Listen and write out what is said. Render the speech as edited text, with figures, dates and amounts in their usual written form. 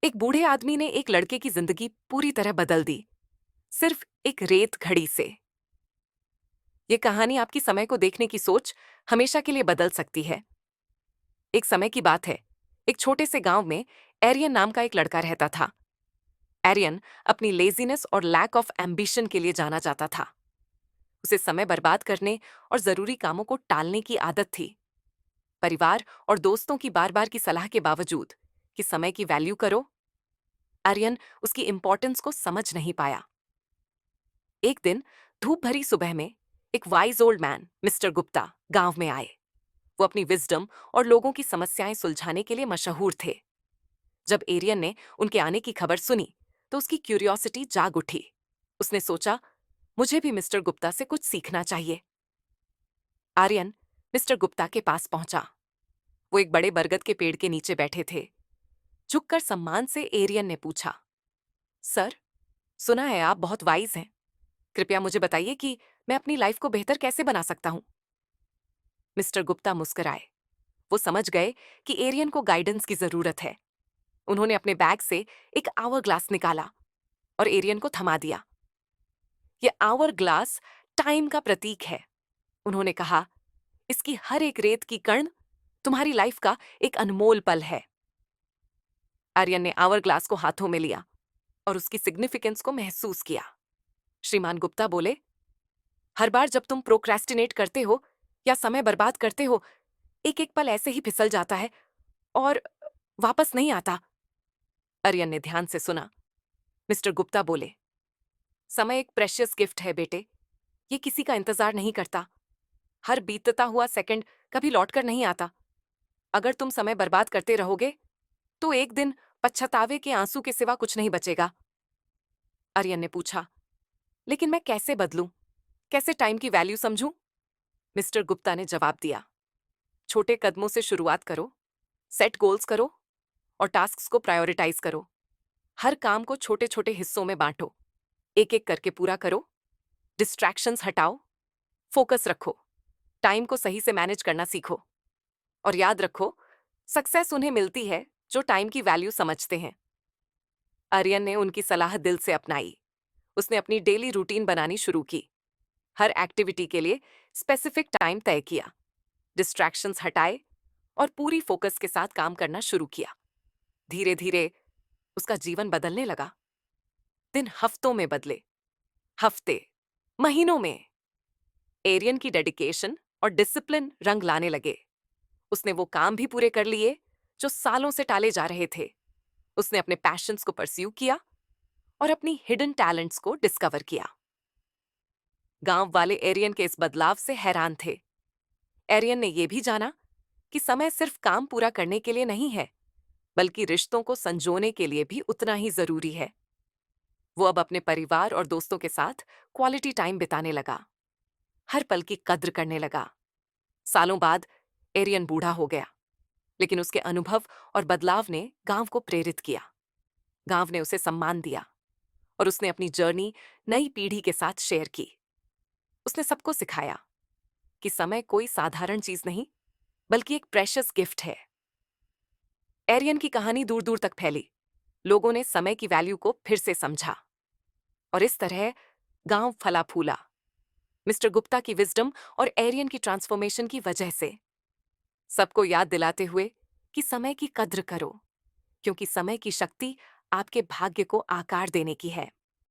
एक बूढ़े आदमी ने एक लड़के की जिंदगी पूरी तरह बदल दी, सिर्फ एक रेत घड़ी से। ये कहानी आपकी समय को देखने की सोच हमेशा के लिए बदल सकती है। एक समय की बात है, एक छोटे से गांव में एरियन नाम का एक लड़का रहता था। एरियन अपनी लेजीनेस और लैक ऑफ एम्बिशन के लिए जाना जाता था। उसे समय बर्बाद करने और जरूरी कामों को टालने की आदत थी। परिवार और दोस्तों की बार बार की सलाह के बावजूद कि समय की वैल्यू करो, आर्यन उसकी इंपॉर्टेंस को समझ नहीं पाया। एक दिन धूप भरी सुबह में एक wise old man mister Gupta गांव में आए। वो अपनी विजडम और लोगों की समस्याएं सुलझाने के लिए मशहूर थे। जब एरियन ने उनके आने की खबर सुनी तो उसकी क्यूरियोसिटी जाग उठी। उसने सोचा, मुझे भी मिस्टर गुप्ता से कुछ सीखना चाहिए। आर्यन मिस्टर गुप्ता के पास पहुंचा। वो एक बड़े बरगद के पेड़ के नीचे बैठे थे। झुककर सम्मान से एरियन ने पूछा, सर, सुना है आप बहुत वाइज हैं। कृपया मुझे बताइए कि मैं अपनी लाइफ को बेहतर कैसे बना सकता हूं। मिस्टर गुप्ता मुस्कुराए। वो समझ गए कि एरियन को गाइडेंस की जरूरत है। उन्होंने अपने बैग से एक आवर ग्लास निकाला और एरियन को थमा दिया। यह आवर ग्लास टाइम का प्रतीक है। उन्होंने कहा, इसकी हर एक रेत की कण तुम्हारी लाइफ का एक अनमोल पल है। आर्यन ने आवर ग्लास को हाथों में लिया और उसकी सिग्निफिकेंस को महसूस किया। श्रीमान गुप्ता बोले, हर बार जब तुम प्रोक्रेस्टिनेट करते हो या समय बर्बाद करते हो, एक एक पल ऐसे ही फिसल जाता है और वापस नहीं आता। आर्यन ने ध्यान से सुना। मिस्टर गुप्ता बोले, समय एक प्रेशियस गिफ्ट है बेटे। ये किसी का इंतजार नहीं करता। हर बीतता हुआ सेकंड कभी लौटकर नहीं आता। अगर तुम समय बर्बाद करते रहोगे तो एक दिन पछतावे के आंसू के सिवा कुछ नहीं बचेगा। आर्यन ने पूछा, लेकिन मैं कैसे बदलूं? कैसे टाइम की वैल्यू समझूं? मिस्टर गुप्ता ने जवाब दिया, छोटे कदमों से शुरुआत करो, सेट गोल्स करो और टास्क्स को प्रायोरिटाइज करो। हर काम को छोटे छोटे हिस्सों में बांटो, एक एक करके पूरा करो। डिस्ट्रैक्शंस हटाओ, फोकस रखो, टाइम को सही से मैनेज करना सीखो। और याद रखो, सक्सेस उन्हें मिलती है जो टाइम की वैल्यू समझते हैं। आर्यन ने उनकी सलाह दिल से अपनाई। उसने अपनी डेली रूटीन बनानी शुरू की। हर एक्टिविटी के लिए स्पेसिफिक टाइम तय किया, डिस्ट्रैक्शंस हटाए और पूरी फोकस के साथ काम करना शुरू किया। धीरे धीरे उसका जीवन बदलने लगा। दिन हफ्तों में बदले, हफ्ते महीनों में। एरियन की डेडिकेशन और डिसिप्लिन रंग लाने लगे। उसने वो काम भी पूरे कर लिए जो सालों से टाले जा रहे थे। उसने अपने पैशंस को परस्यू किया और अपनी हिडन टैलेंट्स को डिस्कवर किया। गांव वाले एरियन के इस बदलाव से हैरान थे। एरियन ने यह भी जाना कि समय सिर्फ काम पूरा करने के लिए नहीं है, बल्कि रिश्तों को संजोने के लिए भी उतना ही जरूरी है। वो अब अपने परिवार और दोस्तों के साथ क्वालिटी टाइम बिताने लगा, हर पल की कद्र करने लगा। सालों बाद एरियन बूढ़ा हो गया, लेकिन उसके अनुभव और बदलाव ने गांव को प्रेरित किया। गांव ने उसे सम्मान दिया और उसने अपनी जर्नी नई पीढ़ी के साथ शेयर की। उसने सबको सिखाया कि समय कोई साधारण चीज नहीं, बल्कि एक प्रेशियस गिफ्ट है। एरियन की कहानी दूर दूर तक फैली। लोगों ने समय की वैल्यू को फिर से समझा और इस तरह गांव फला फूला, मिस्टर गुप्ता की विजडम और एरियन की ट्रांसफॉर्मेशन की वजह से। सबको याद दिलाते हुए कि समय की कद्र करो, क्योंकि समय की शक्ति आपके भाग्य को आकार देने की है।